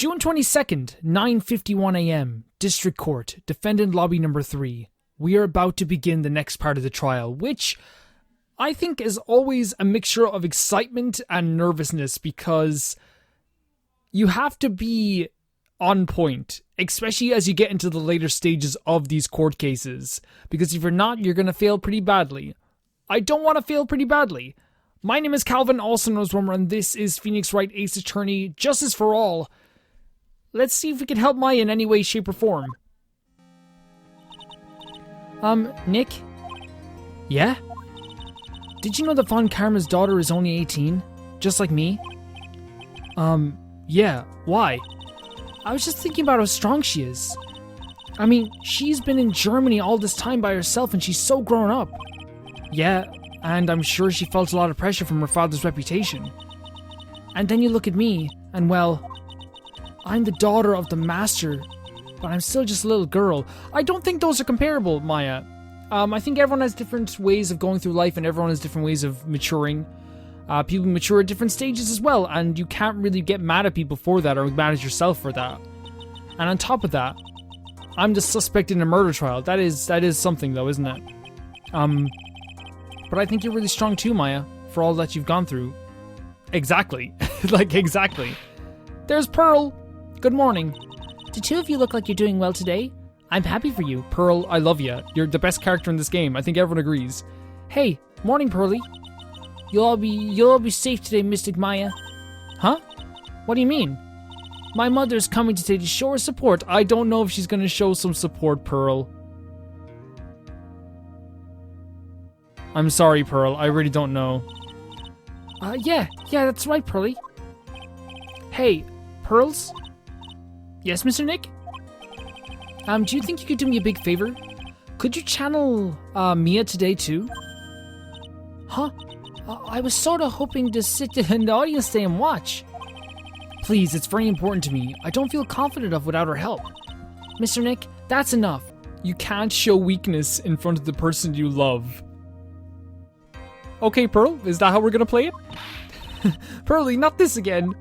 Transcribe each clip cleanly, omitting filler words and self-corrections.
June 22nd, 9:51 a.m. District Court, Defendant Lobby Number 3. We are about to begin the next part of the trial, which I think is always a mixture of excitement and nervousness because you have to be on point, especially as you get into the later stages of these court cases, because if you're not, you're going to fail pretty badly. I don't want to fail pretty badly. My name is Calvin, also known as Rummer, and this is Phoenix Wright, Ace Attorney, Justice for All. Let's see if we can help Maya in any way, shape, or form. Nick? Yeah? Did you know that Von Karma's daughter is only 18? Just like me? Yeah, why? I was just thinking about how strong she is. I mean, she's been in Germany all this time by herself and she's so grown up. Yeah, and I'm sure she felt a lot of pressure from her father's reputation. And then you look at me, and well, I'm the daughter of the master, but I'm still just a little girl. I don't think those are comparable, Maya. I think everyone has different ways of going through life and everyone has different ways of maturing. People mature at different stages as well, and you can't really get mad at people for that or mad at yourself for that. And on top of that, I'm the suspect in a murder trial. That is something though, isn't it? But I think you're really strong too, Maya, for all that you've gone through. Exactly. Exactly. There's Pearl. Good morning. The two of you look like you're doing well today. I'm happy for you. Pearl, I love you. You're the best character in this game. I think everyone agrees. Hey, morning, Pearly. You'll all be safe today, Mystic Maya. Huh? What do you mean? My mother's coming today to show her support. I don't know if she's gonna show some support, Pearl. I'm sorry, Pearl. I really don't know. Yeah, that's right, Pearly. Hey, Pearls? Yes, Mr. Nick? Do you think you could do me a big favor? Could you channel, Mia today, too? Huh? I was sorta hoping to sit in the audience today and watch. Please, it's very important to me. I don't feel confident enough without her help. Mr. Nick, that's enough. You can't show weakness in front of the person you love. Okay, Pearl, is that how we're gonna play it? Pearly, not this again.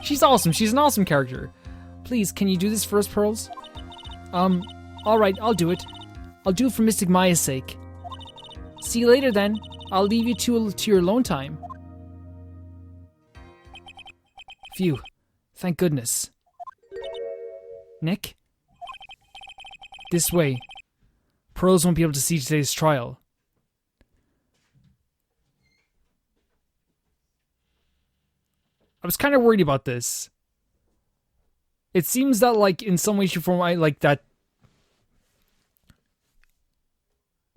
She's awesome. She's an awesome character. Please, can you do this for us, Pearls? Alright, I'll do it. I'll do it for Mystic Maya's sake. See you later, then. I'll leave you to your alone time. Phew. Thank goodness. Nick? This way. Pearls won't be able to see today's trial. I was kind of worried about this. It seems that, like, in some way, shape, or form, that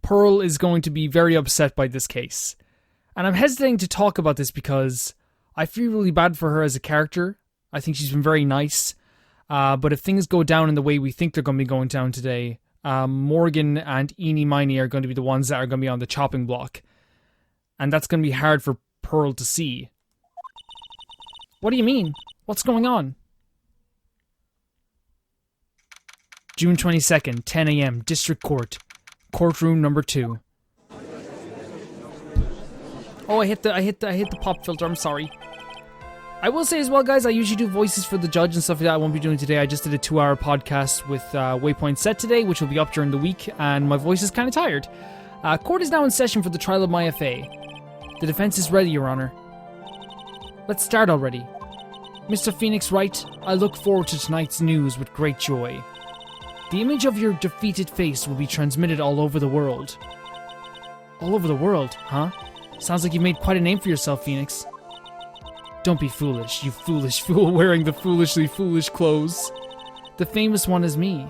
Pearl is going to be very upset by this case. And I'm hesitating to talk about this because I feel really bad for her as a character. I think she's been very nice. But if things go down in the way we think they're going to be going down today, Morgan and Meenie are going to be the ones that are going to be on the chopping block. And that's going to be hard for Pearl to see. What do you mean? What's going on? June 22nd, 10 a.m., District Court. Courtroom number 2. Oh, I hit the pop filter, I'm sorry. I will say as well, guys, I usually do voices for the judge and stuff like that. I won't be doing today. I just did a 2-hour podcast with Waypoint set today, which will be up during the week, and my voice is kind of tired. Court is now in session for the trial of Maya Fay. The defense is ready, Your Honor. Let's start already. Mr. Phoenix Wright, I look forward to tonight's news with great joy. The image of your defeated face will be transmitted all over the world. All over the world, huh? Sounds like you made quite a name for yourself, Phoenix. Don't be foolish, you foolish fool wearing the foolishly foolish clothes. The famous one is me.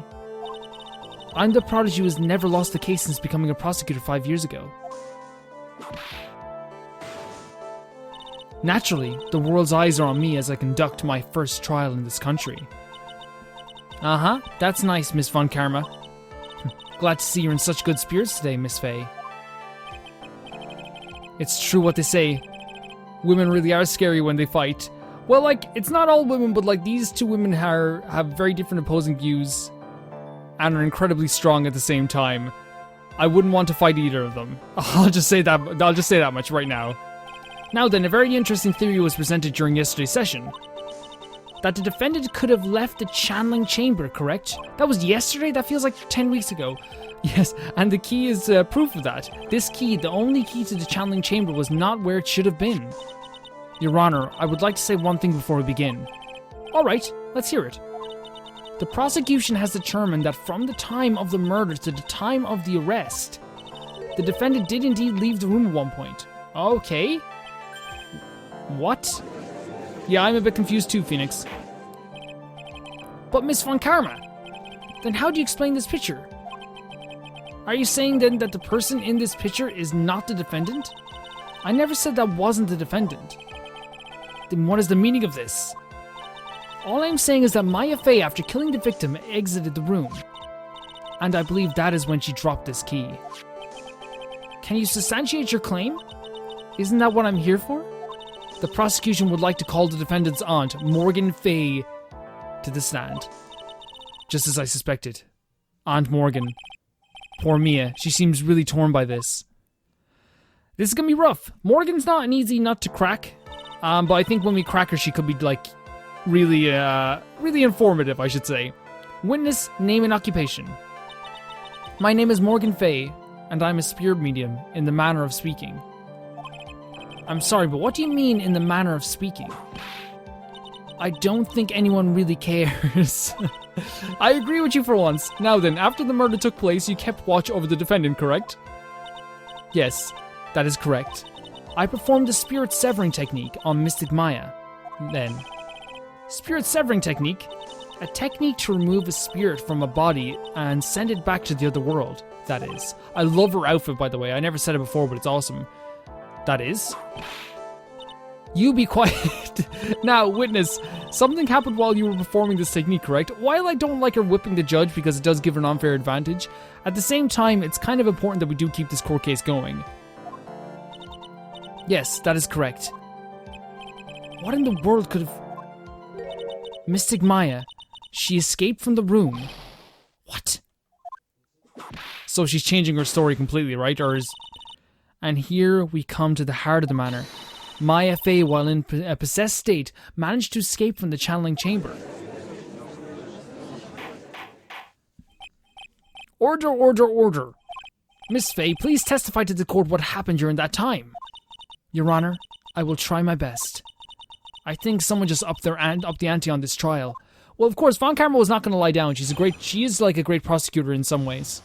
I'm the prodigy who has never lost a case since becoming a prosecutor 5 years ago. Naturally, the world's eyes are on me as I conduct my first trial in this country. Uh-huh, that's nice, Miss Von Karma. Glad to see you're in such good spirits today, Miss Fay. It's true what they say. Women really are scary when they fight. Well, like, it's not all women, but like these two women have very different opposing views and are incredibly strong at the same time. I wouldn't want to fight either of them. I'll just say that much right now. Now then, a very interesting theory was presented during yesterday's session. that the defendant could have left the channeling chamber, correct? That was yesterday? That feels like 10 weeks ago. Yes, and the key is proof of that. This key, the only key to the channeling chamber, was not where it should have been. Your Honor, I would like to say one thing before we begin. Alright, let's hear it. The prosecution has determined that from the time of the murder to the time of the arrest, the defendant did indeed leave the room at one point. Okay. What? Yeah, I'm a bit confused too, Phoenix. But Miss Von Karma, then how do you explain this picture? Are you saying then that the person in this picture is not the defendant? I never said that wasn't the defendant. Then what is the meaning of this? All I'm saying is that Maya Fay, after killing the victim, exited the room. And I believe that is when she dropped this key. Can you substantiate your claim? Isn't that what I'm here for? The prosecution would like to call the defendant's aunt, Morgan Fay, to the stand. Just as I suspected. Aunt Morgan. Poor Mia. She seems really torn by this. This is gonna be rough. Morgan's not an easy nut to crack. But I think when we crack her, she could be, like, really informative, I should say. Witness, name and occupation. My name is Morgan Fay, and I'm a spirit medium, in the manner of speaking. I'm sorry, but what do you mean, in the manner of speaking? I don't think anyone really cares. I agree with you for once. Now then, after the murder took place, you kept watch over the defendant, correct? Yes, that is correct. I performed the spirit severing technique on Mystic Maya. Then, spirit severing technique? A technique to remove a spirit from a body and send it back to the other world, that is. I love her outfit, by the way. I never said it before, but it's awesome. That is. You be quiet. Now, witness, something happened while you were performing this technique, correct? While I don't like her whipping the judge because it does give her an unfair advantage, at the same time, it's kind of important that we do keep this court case going. Yes, that is correct. What in the world could have... Mystic Maya, she escaped from the room. What? So she's changing her story completely, right? Or is... And here we come to the heart of the matter. Maya Fay, while in a possessed state, managed to escape from the channeling chamber. Order, order, order. Miss Fay, please testify to the court what happened during that time. Your Honor, I will try my best. I think someone just upped the ante on this trial. Well, of course, Von Karma was not going to lie down. She is like a great prosecutor in some ways.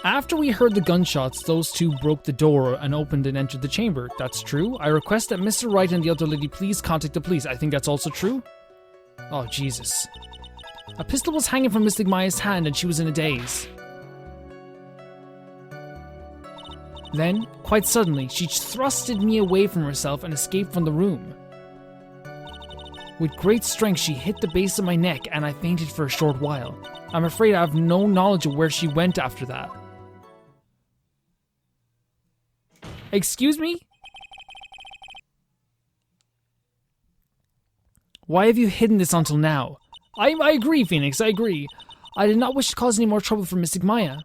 After we heard the gunshots, those two broke the door and opened and entered the chamber. That's true. I request that Mr. Wright and the other lady please contact the police. I think that's also true. Oh, Jesus. A pistol was hanging from Mystic Maya's hand and she was in a daze. Then, quite suddenly, she thrusted me away from herself and escaped from the room. With great strength, she hit the base of my neck and I fainted for a short while. I'm afraid I have no knowledge of where she went after that. Excuse me? Why have you hidden this until now? I agree, Phoenix, I agree. I did not wish to cause any more trouble for Mystic Maya.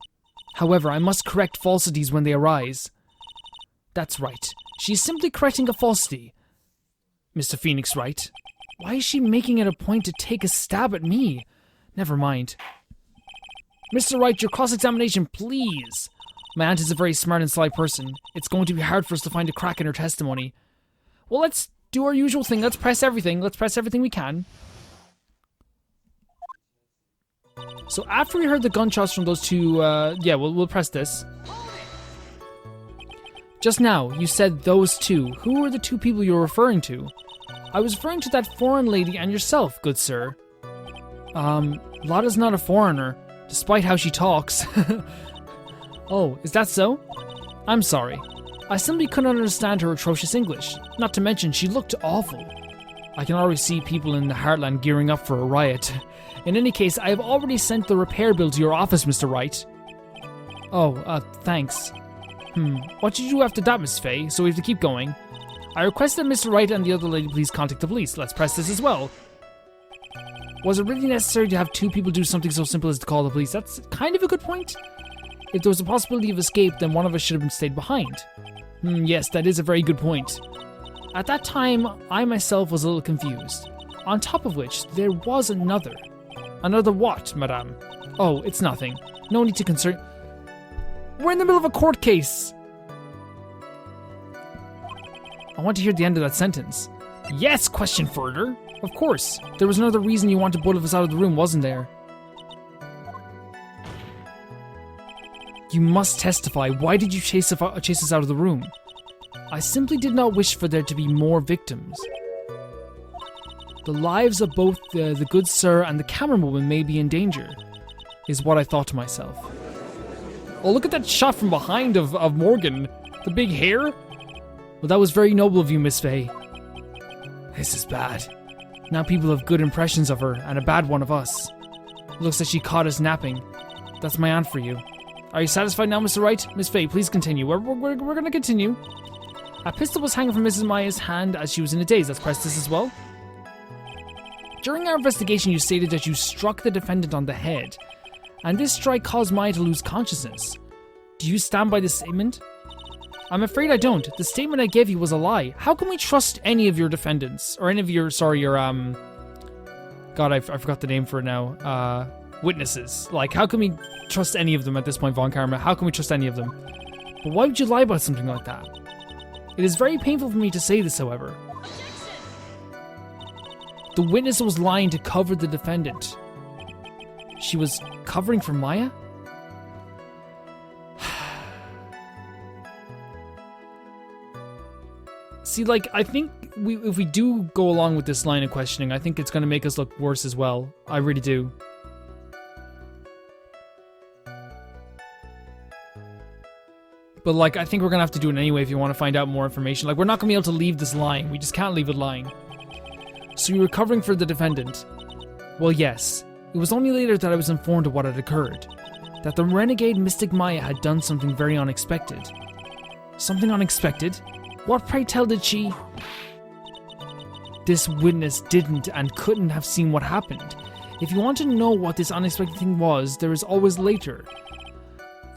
However, I must correct falsities when they arise. That's right. She is simply correcting a falsity. Mr. Phoenix Wright. Why is she making it a point to take a stab at me? Never mind. Mr. Wright, your cross-examination, please. My aunt is a very smart and sly person. It's going to be hard for us to find a crack in her testimony. Well, let's do our usual thing. Let's press everything. Let's press everything we can. So after we heard the gunshots from those two, we'll press this. Just now, you said those two. Who were the two people you were referring to? I was referring to that foreign lady and yourself, good sir. Lotta's not a foreigner, despite how she talks. Oh, is that so? I'm sorry. I simply couldn't understand her atrocious English. Not to mention, she looked awful. I can already see people in the Heartland gearing up for a riot. In any case, I have already sent the repair bill to your office, Mr. Wright. Oh, thanks. What did you do after that, Miss Fay? So we have to keep going. I request that Mr. Wright and the other lady please contact the police. Let's press this as well. Was it really necessary to have two people do something so simple as to call the police? That's kind of a good point. If there was a possibility of escape, then one of us should have stayed behind. Yes, that is a very good point. At that time, I myself was a little confused. On top of which, there was another. Another what, madame? Oh, it's nothing. No need to concern. We're in the middle of a court case. I want to hear the end of that sentence. Yes, question further. Of course. There was another reason you wanted both of us out of the room, wasn't there? You must testify. Why did you chase us out of the room? I simply did not wish for there to be more victims. The lives of both the good sir and the camerawoman may be in danger, is what I thought to myself. Oh, look at that shot from behind of Morgan. The big hair. Well, that was very noble of you, Miss Fay. This is bad. Now people have good impressions of her, and a bad one of us. Looks like she caught us napping. That's my aunt for you. Are you satisfied now, Mr. Wright? Miss Fay, please continue. We're going to continue. A pistol was hanging from Mrs. Maya's hand as she was in a daze. Let's press this as well. During our investigation, you stated that you struck the defendant on the head, and this strike caused Maya to lose consciousness. Do you stand by this statement? I'm afraid I don't. The statement I gave you was a lie. How can we trust any of your defendants? Or any of your, God, I forgot the name for it now. Witnesses. Like, how can we trust any of them at this point, Von Karma? How can we trust any of them? But why would you lie about something like that? It is very painful for me to say this, however. The witness was lying to cover the defendant. She was covering for Maya? See, like, I think if we do go along with this line of questioning, I think it's going to make us look worse as well. I really do. But, like, I think we're going to have to do it anyway if you want to find out more information. Like, we're not going to be able to leave this lying. We just can't leave it lying. So you were covering for the defendant. Well, yes. It was only later that I was informed of what had occurred. That the renegade Mystic Maya had done something very unexpected. Something unexpected? What, pray tell, did she? This witness didn't and couldn't have seen what happened. If you want to know what this unexpected thing was, there is always later.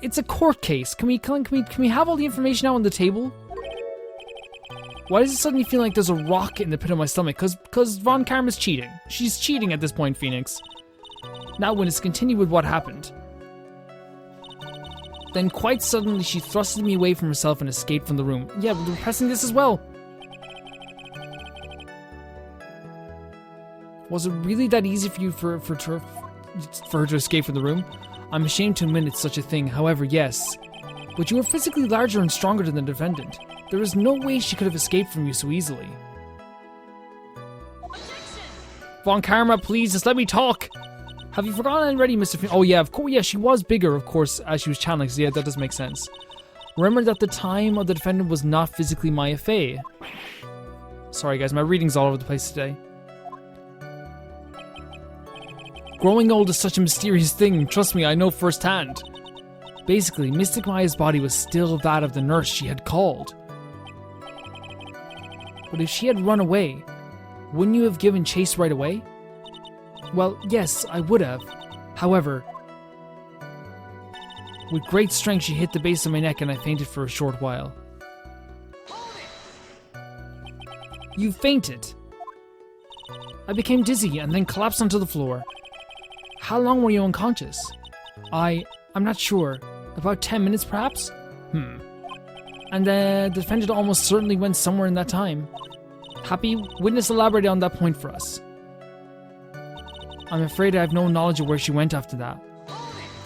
It's a court case. Can we have all the information out on the table? Why does it suddenly feel like there's a rock in the pit of my stomach? Cause Von Karma's cheating. She's cheating at this point, Phoenix. Now when it's continued with what happened. Then quite suddenly she thrusted me away from herself and escaped from the room. Yeah, we're pressing this as well. Was it really that easy for you for her to escape from the room? I'm ashamed to admit it's such a thing, however, yes. But you were physically larger and stronger than the defendant. There is no way she could have escaped from you so easily. Von Karma, please, just let me talk! Have you forgotten already, Mr. Oh yeah, of course, yeah, she was bigger, of course, as she was channeling, so yeah, that does make sense. Remember that the time of the defendant was not physically Maya Fay. Sorry guys, my reading's all over the place today. Growing old is such a mysterious thing, trust me, I know firsthand. Basically, Mystic Maya's body was still that of the nurse she had called. But if she had run away, wouldn't you have given chase right away? Well, yes, I would have. However, with great strength she hit the base of my neck and I fainted for a short while. You fainted! I became dizzy and then collapsed onto the floor. How long were you unconscious? I'm not sure. About 10 minutes perhaps? And the defendant almost certainly went somewhere in that time. Happy, witness elaborated on that point for us. I'm afraid I have no knowledge of where she went after that.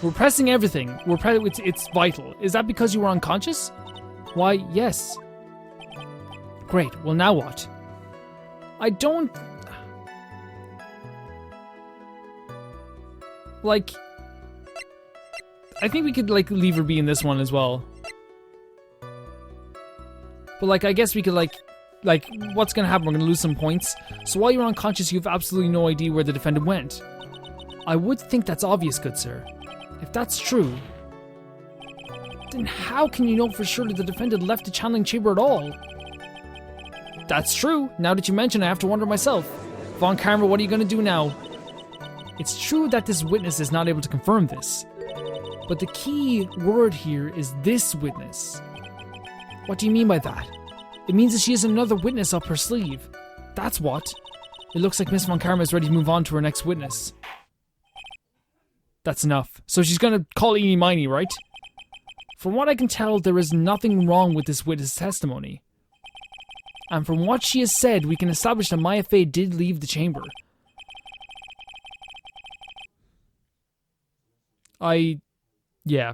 We're pressing everything. It's vital. Is that because you were unconscious? Why, yes. Great, well now what? I don't... Like... I think we could, like, leave her be in this one as well. But, like, I guess we could, like, what's gonna happen? We're gonna lose some points. So while you're unconscious, you have absolutely no idea where the defendant went. I would think that's obvious, good sir. If that's true, then how can you know for sure that the defendant left the channeling chamber at all? That's true. Now that you mention it, I have to wonder myself. Von Karma, what are you gonna do now? It's true that this witness is not able to confirm this. But the key word here is this witness. What do you mean by that? It means that she has another witness up her sleeve. That's what. It looks like Miss Von Karma is ready to move on to her next witness. That's enough. So she's gonna call Eenie Meenie, right? From what I can tell, there is nothing wrong with this witness' testimony. And from what she has said, we can establish that Maya Fey did leave the chamber. Yeah.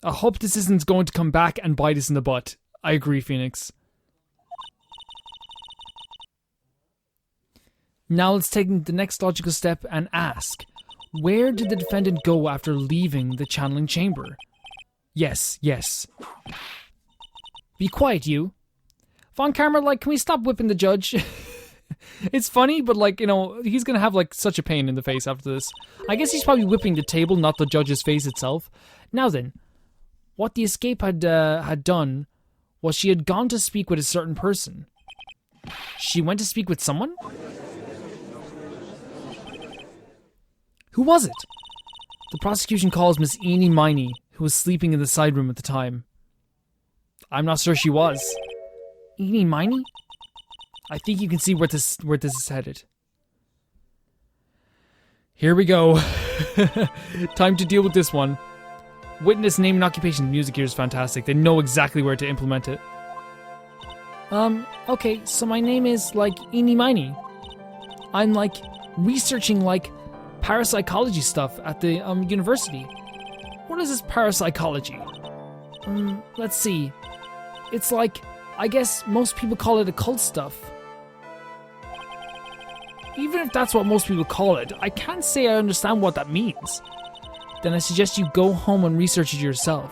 I hope this isn't going to come back and bite us in the butt. I agree, Phoenix. Now let's take the next logical step and ask, where did the defendant go after leaving the channeling chamber? Yes. Be quiet, you. Von Karma, like, can we stop whipping the judge? It's funny, but, like, you know, he's gonna have, like, such a pain in the face after this. I guess he's probably whipping the table, not the judge's face itself. Now then, what the escape had done was she had gone to speak with a certain person. She went to speak with someone? Who was it? The prosecution calls Miss Eenie Meenie, who was sleeping in the side room at the time. I'm not sure she was. Eenie Meenie? I think you can see where this is headed. Here we go. Time to deal with this one. Witness name and occupation. The music here is fantastic. They know exactly where to implement it. Okay, so my name is, like, Eenie Meenie. I'm, like, researching, like, parapsychology stuff at the, university. What is this parapsychology? Let's see. It's like, I guess most people call it occult stuff. Even if that's what most people call it, I can't say I understand what that means. Then I suggest you go home and research it yourself.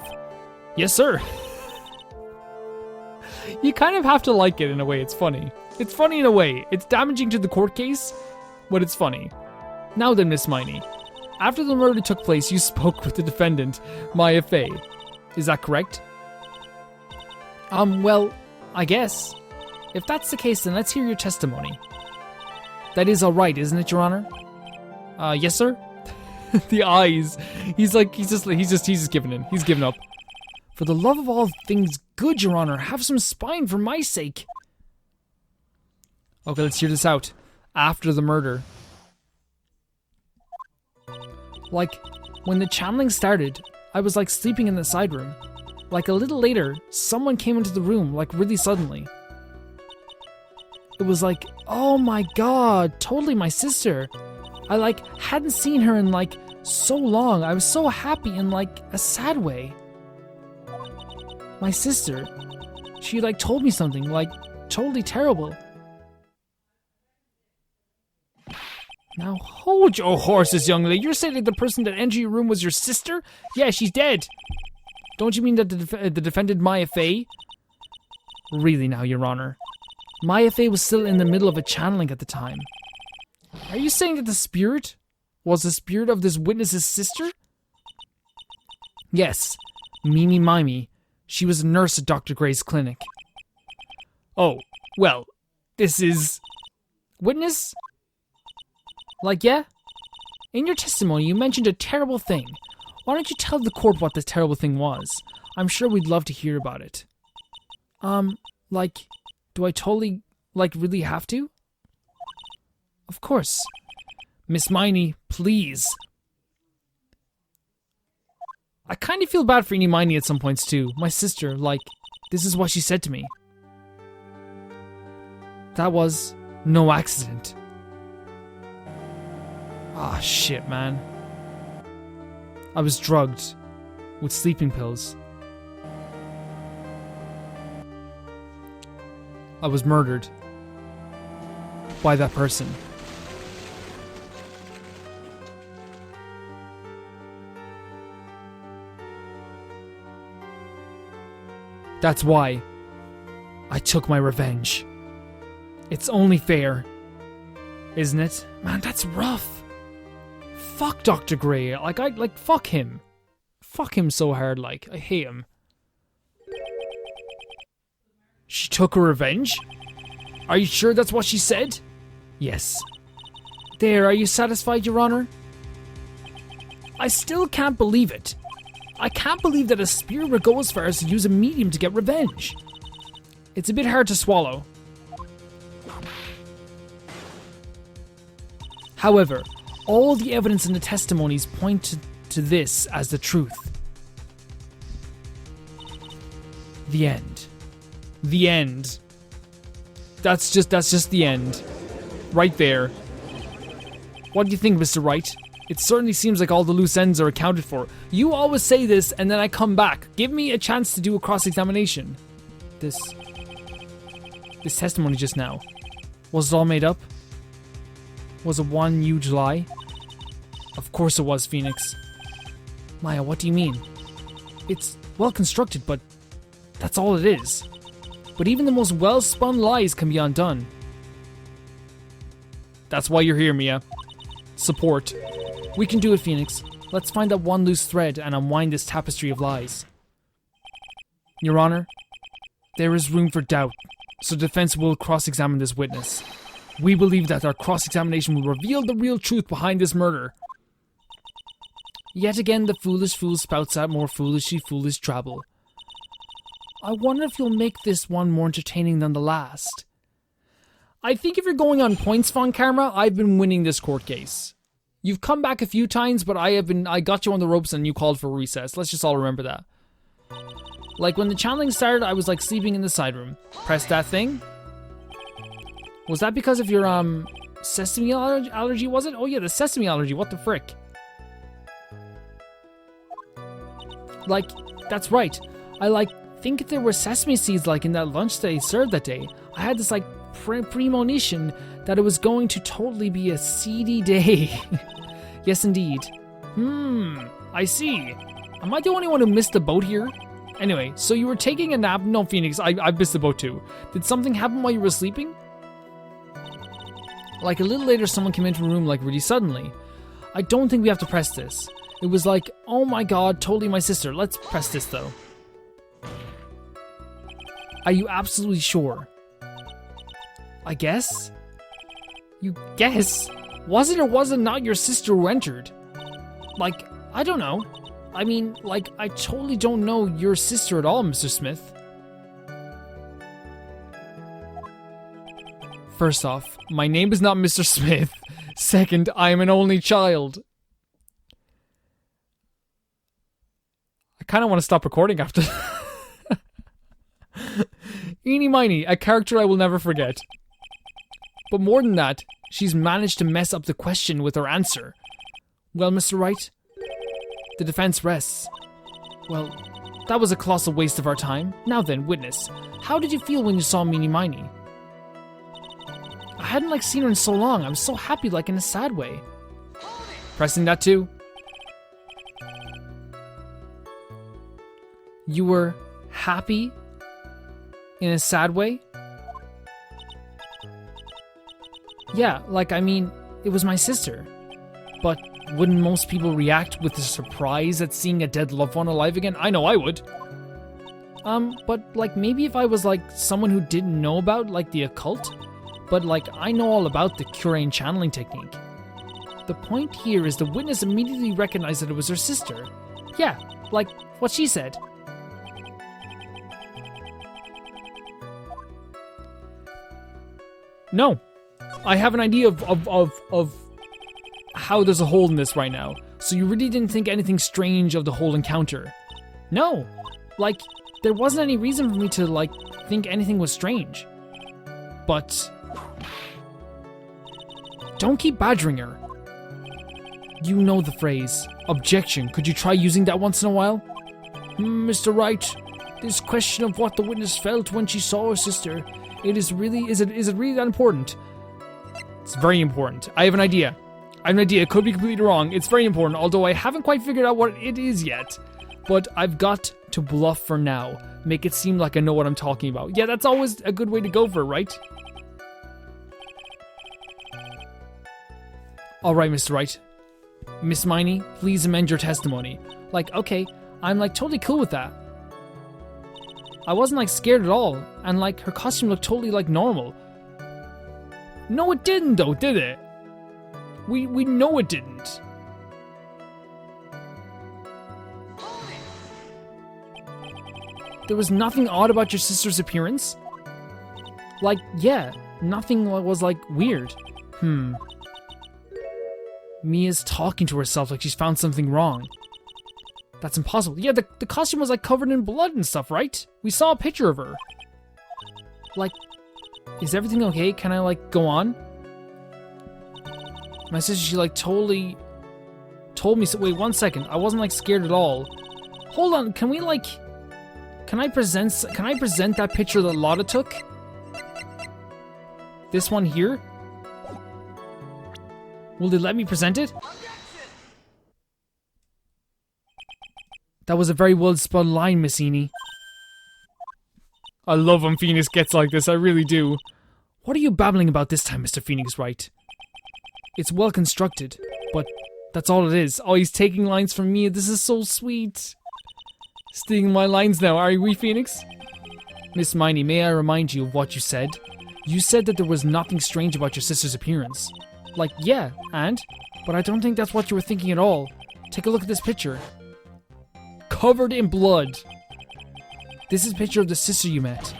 Yes, sir. You kind of have to like it in a way. It's funny. It's funny in a way. It's damaging to the court case, but it's funny. Now then, Miss Meenie. After the murder took place, you spoke with the defendant, Maya Fey. Is that correct? Well, I guess. If that's the case, then let's hear your testimony. That is alright, isn't it, Your Honor? Yes, sir? The eyes. He's just giving in. He's giving up. For the love of all things good, Your Honor, have some spine for my sake. Okay, let's hear this out. After the murder. Like, when the channeling started, I was like sleeping in the side room. Like a little later, someone came into the room, like really suddenly. It was like, oh my god, totally my sister. I like hadn't seen her in like so long. I was so happy in like a sad way. My sister, she like told me something like totally terrible. Now hold your horses, young lady. You're saying that the person that entered your room was your sister? Yeah, she's dead. Don't you mean that the defendant Maya Fey? Really now, Your Honor. Maya Fey was still in the middle of a channeling at the time. Are you saying that the spirit was the spirit of this witness's sister? Yes, Meenie Meenie. She was a nurse at Dr. Gray's clinic. Oh, well, this is... Witness? Like, yeah? In your testimony, you mentioned a terrible thing. Why don't you tell the court what the terrible thing was? I'm sure we'd love to hear about it. Like, do I totally, like, really have to? Of course. Miss Meenie, please. I kind of feel bad for Eenie Meenie at some points, too. My sister, like, this is what she said to me. That was no accident. Ah, shit, man. I was drugged with sleeping pills. I was murdered by that person. That's why I took my revenge. It's only fair, isn't it? Man, that's rough. Fuck Dr. Gray. Fuck him. Fuck him so hard, like. I hate him. She took her revenge? Are you sure that's what she said? Yes. There, are you satisfied, Your Honor? I still can't believe it. I can't believe that a spirit would go as far as to use a medium to get revenge. It's a bit hard to swallow. However, all the evidence and the testimonies point to this as the truth. The end. The end. That's just the end. Right there. What do you think, Mr. Wright? It certainly seems like all the loose ends are accounted for. You always say this and then I come back. Give me a chance to do a cross-examination. This testimony just now. Was it all made up? Was it one huge lie? Of course it was, Phoenix. Maya, what do you mean? It's well constructed, but that's all it is. But even the most well-spun lies can be undone. That's why you're here, Mia. Support. We can do it, Phoenix. Let's find that one loose thread and unwind this tapestry of lies. Your Honor, there is room for doubt, so defense will cross-examine this witness. We believe that our cross-examination will reveal the real truth behind this murder. Yet again, the foolish fool spouts out more foolishly foolish trouble. I wonder if you'll make this one more entertaining than the last. I think if you're going on points, Von Camera, I've been winning this court case. You've come back a few times, but I got you on the ropes and you called for a recess. Let's just all remember that. Like when the channeling started, I was like sleeping in the side room. Press that thing. Was that because of your sesame allergy, was it? Oh yeah, the sesame allergy, what the frick? Like, that's right. I think there were sesame seeds like in that lunch they served that day. I had this like premonition that it was going to totally be a seedy day. Yes, indeed. I see. Am I the only one who missed the boat here? Anyway, so you were taking a nap? No, Phoenix, I missed the boat too. Did something happen while you were sleeping? Like a little later, someone came into the room like really suddenly. I don't think we have to press this. It was like, oh my god, totally my sister. Let's press this though. Are you absolutely sure? I guess? You guess? Was it or was it not your sister who entered? Like, I don't know. I mean, like, I totally don't know your sister at all, Mr. Smith. First off, my name is not Mr. Smith. Second, I am an only child. I kind of want to stop recording after that. Eenie Meenie, a character I will never forget. But more than that, she's managed to mess up the question with her answer. Well, Mr. Wright, the defense rests. Well, that was a colossal waste of our time. Now then, witness, how did you feel when you saw Meenie Meenie? I hadn't seen her in so long. I was so happy, like in a sad way. Pressing that too. You were happy in a sad way? Yeah, I mean, it was my sister. But wouldn't most people react with a surprise at seeing a dead loved one alive again? I know I would. But maybe if I was someone who didn't know about the occult, but I know all about the Curane channeling technique. The point here is the witness immediately recognized that it was her sister. Yeah, what she said. No, I have an idea of how there's a hole in this right now. So you really didn't think anything strange of the whole encounter? No, there wasn't any reason for me to think anything was strange. But don't keep badgering her. You know the phrase, objection. Could you try using that once in a while? Mr. Wright, this question of what the witness felt when she saw her sister, is it really that important? It's very important. I have an idea. It could be completely wrong. It's very important, although I haven't quite figured out what it is yet. But I've got to bluff for now. Make it seem like I know what I'm talking about. Yeah, that's always a good way to go for it, right? Alright, Mr. Wright. Miss Meenie, please amend your testimony. Okay, I'm totally cool with that. I wasn't scared at all, and her costume looked totally normal. No, it didn't though, did it? We know it didn't. There was nothing odd about your sister's appearance? Like, yeah, nothing was, like, weird. Mia's talking to herself like she's found something wrong. That's impossible. Yeah, the costume was, like, covered in blood and stuff, right? We saw a picture of her. Like, is everything okay? Can I, like, go on? My sister, she, like, totally told me so. Wait, 1 second. I wasn't, like, scared at all. Hold on, can we, like... Can I present that picture that Lotta took? This one here? Will they let me present it? That was a very well spun line, Miss Eenie. I love when Phoenix gets like this, I really do. What are you babbling about this time, Mr. Phoenix Wright? It's well constructed, but that's all it is. Oh, he's taking lines from me. This is so sweet. Stealing my lines now, are we, Phoenix? Miss Meenie, may I remind you of what you said? You said that there was nothing strange about your sister's appearance. Like, yeah, but I don't think that's what you were thinking at all. Take a look at this picture. Covered in blood. This is a picture of the sister you met.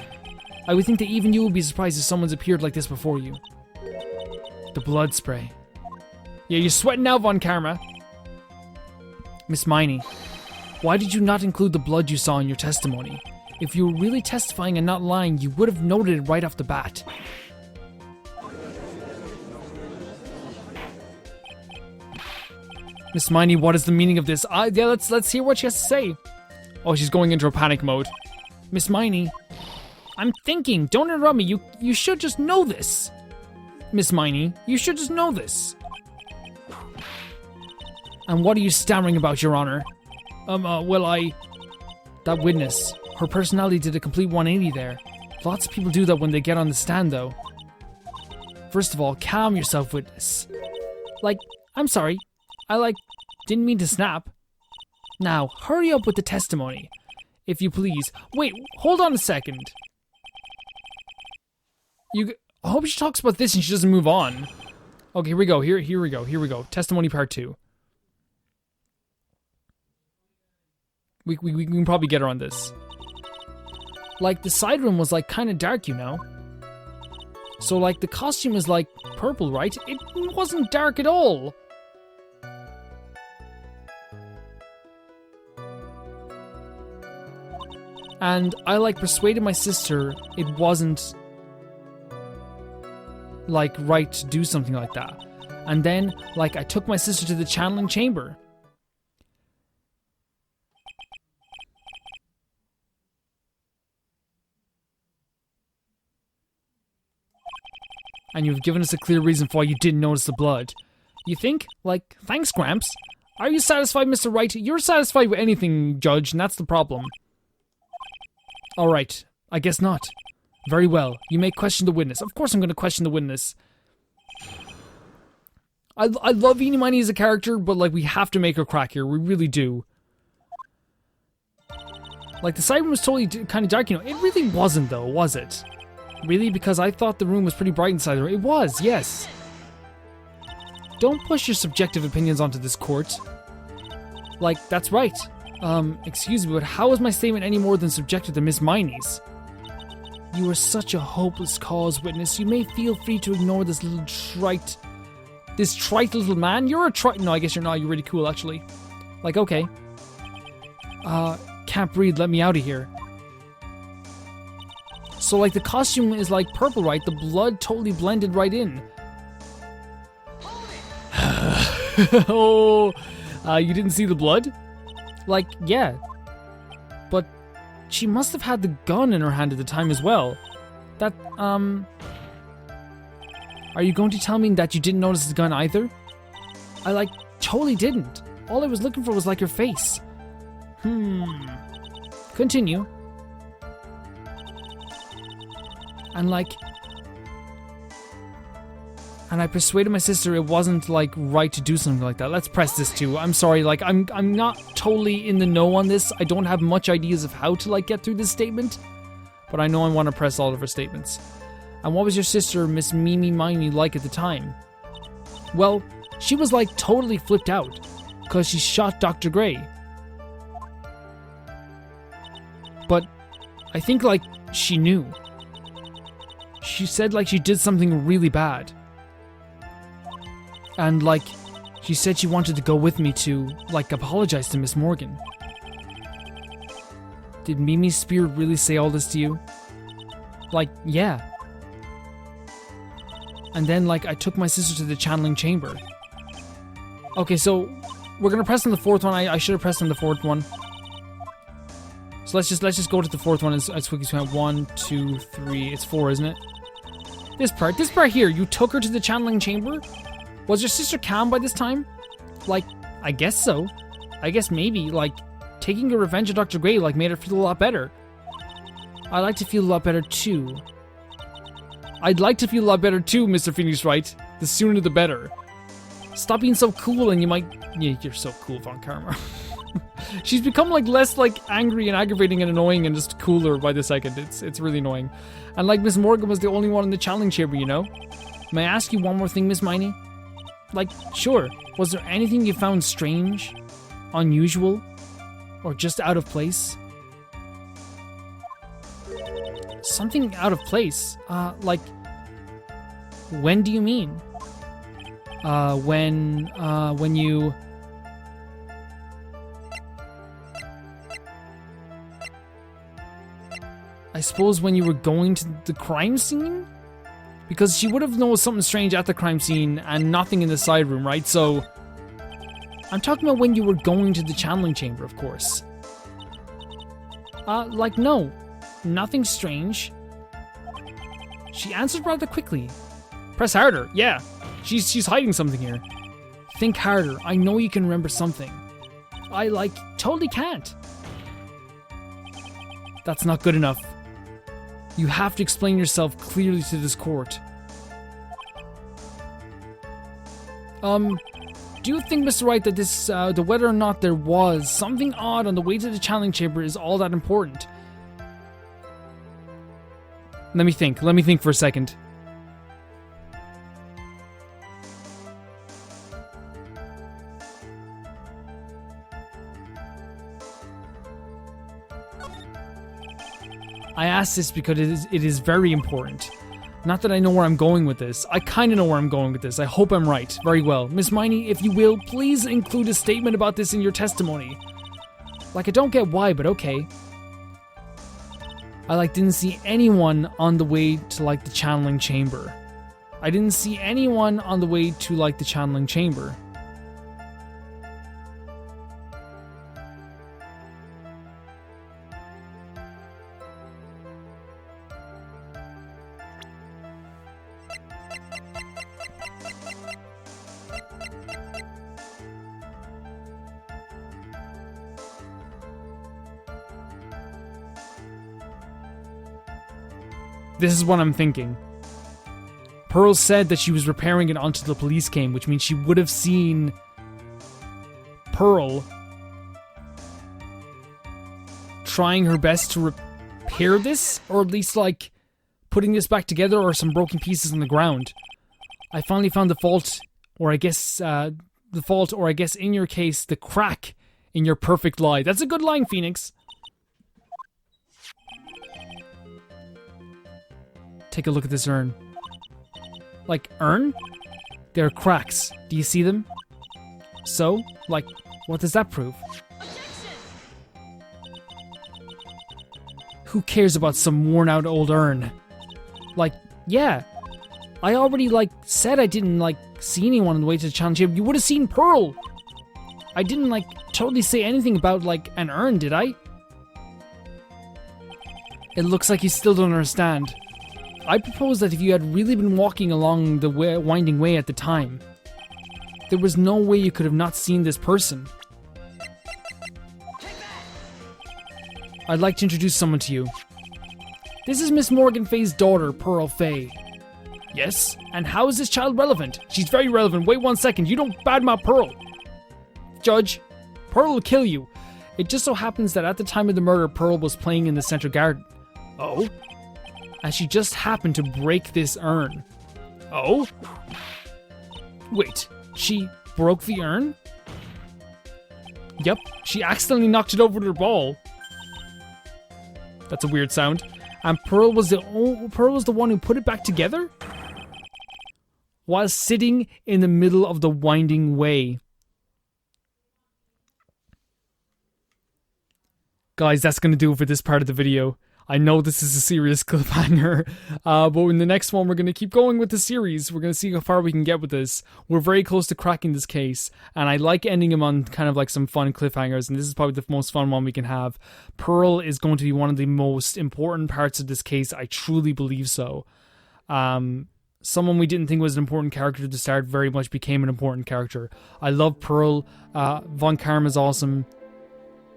I would think that even you would be surprised if someone's appeared like this before you. The blood spray. Yeah, you're sweating now on camera. Miss Meenie, why did you not include the blood you saw in your testimony? If you were really testifying and not lying, you would have noted it right off the bat. Miss Meenie, what is the meaning of this? Yeah, let's hear what she has to say. Oh, she's going into a panic mode. Miss Meenie, I'm thinking. Don't interrupt me. You should just know this. Miss Meenie, you should just know this. And what are you stammering about, Your Honor? That witness. Her personality did a complete 180 there. Lots of people do that when they get on the stand, though. First of all, calm yourself, witness. I'm sorry. I didn't mean to snap. Now, hurry up with the testimony, if you please. Wait, hold on a second. I hope she talks about this and she doesn't move on. Okay, here we go. Here we go. Testimony part 2. We can probably get her on this. The side room was, kind of dark, you know? So, the costume is, purple, right? It wasn't dark at all. And I, persuaded my sister it wasn't, right to do something like that. And then, I took my sister to the channeling chamber. And you've given us a clear reason for why you didn't notice the blood. You think? Thanks, Gramps. Are you satisfied, Mr. Wright? You're satisfied with anything, Judge, and that's the problem. Alright, I guess not. Very well, you may question the witness. Of course I'm going to question the witness. I love Eenie Meenie as a character, but, we have to make her crack here. We really do. The side room was totally kind of dark, you know. It really wasn't, though, was it? Really? Because I thought the room was pretty bright inside the room. It was, yes. Don't push your subjective opinions onto this court. That's right. Excuse me, but how is my statement any more than subjective than Miss Meenie's? You are such a hopeless cause, witness. You may feel free to ignore this trite little man. You're a trite. No, I guess you're not. You're really cool, actually. Okay. Can't breathe. Let me out of here. So, the costume is, purple, right? The blood totally blended right in. Oh, you didn't see the blood? Yeah. But she must have had the gun in her hand at the time as well. Are you going to tell me that you didn't notice the gun either? I, totally didn't. All I was looking for was, her face. Continue. And I persuaded my sister it wasn't, right to do something like that. Let's press this too. I'm sorry, I'm not totally in the know on this. I don't have much ideas of how to, get through this statement. But I know I want to press all of her statements. And what was your sister, Miss Meenie, like at the time? Well, she was, totally flipped out. Because she shot Dr. Gray. But I think, she knew. she said like she did something really bad. And like, she said she wanted to go with me to like apologize to Miss Morgan. Did Mimi's spirit really say all this to you? Like, yeah. And then like I took my sister to the channeling chamber. Okay, so we're gonna press on the fourth one. I should have pressed on the fourth one. So let's just go to the fourth one as quick as we can. 1, 2, 3. It's 4, isn't it? This part here. You took her to the channeling chamber? Was your sister calm by this time? Like, I guess so. I guess maybe, like, taking a revenge of Dr. Gray, like, made her feel a lot better. I'd like to feel a lot better, too. I'd like to feel a lot better, too, Mr. Phoenix Wright. The sooner the better. Stop being so cool and you might... Yeah, you're so cool, Von Karma. She's become, like, less, like, angry and aggravating and annoying and just cooler by the second. It's really annoying. And, like, Miss Morgan was the only one in the channeling chamber, you know? May I ask you one more thing, Miss Meenie? Like, sure. Was there anything you found strange, unusual, or just out of place? Something out of place? Like, when do you mean? When you... I suppose when you were going to the crime scene? Because she would have noticed something strange at the crime scene and nothing in the side room, right? So, I'm talking about when you were going to the channeling chamber, of course. Like, no. Nothing strange. She answered rather quickly. Press harder. Yeah. She's hiding something here. Think harder. I know you can remember something. I, like, totally can't. That's not good enough. You have to explain yourself clearly to this court. Do you think, Mr. Wright, that this, the whether or not there was something odd on the way to the channeling chamber is all that important? Let me think for a second. I ask this because it is very important. Not that I know where I'm going with this. I kind of know where I'm going with this. I hope I'm right. Very well. Miss Meenie, if you will, please include a statement about this in your testimony. Like, I don't get why, but okay. I, like, didn't see anyone on the way to, like, the channeling chamber. I didn't see anyone on the way to, like, the channeling chamber. This is what I'm thinking. Pearl said that she was repairing it until the police came, which means she would have seen Pearl trying her best to repair this, or at least, like, putting this back together, or some broken pieces on the ground. I finally found the fault, or I guess in your case, the crack in your perfect lie. That's a good line, Phoenix. Take a look at this urn. Like, urn? There are cracks. Do you see them? So, like, what does that prove? Who cares about some worn-out old urn? Like, yeah. I already, like, said I didn't, like, see anyone on the way to the challenge chamber. You would have seen Pearl! I didn't, like, totally say anything about, like, an urn, did I? It looks like you still don't understand. I propose that if you had really been walking along the winding way at the time, there was no way you could have not seen this person. I'd like to introduce someone to you. This is Miss Morgan Fay's daughter, Pearl Fay. Yes? And how is this child relevant? She's very relevant. Wait 1 second. You don't badmouth Pearl. Judge, Pearl will kill you. It just so happens that at the time of the murder, Pearl was playing in the central garden. Oh? And she just happened to break this urn. Oh? Wait, she broke the urn? Yep, she accidentally knocked it over with her ball. That's a weird sound. And Pearl was the one who put it back together? While sitting in the middle of the winding way. Guys, that's going to do it for this part of the video. I know this is a serious cliffhanger, but in the next one, we're going to keep going with the series. We're going to see how far we can get with this. We're very close to cracking this case, and I like ending them on kind of like some fun cliffhangers, and this is probably the most fun one we can have. Pearl is going to be one of the most important parts of this case. I truly believe so. Someone we didn't think was an important character at the start very much became an important character. I love Pearl. Von Karma's awesome.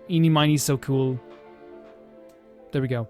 Eenie Meenie's so cool. There we go.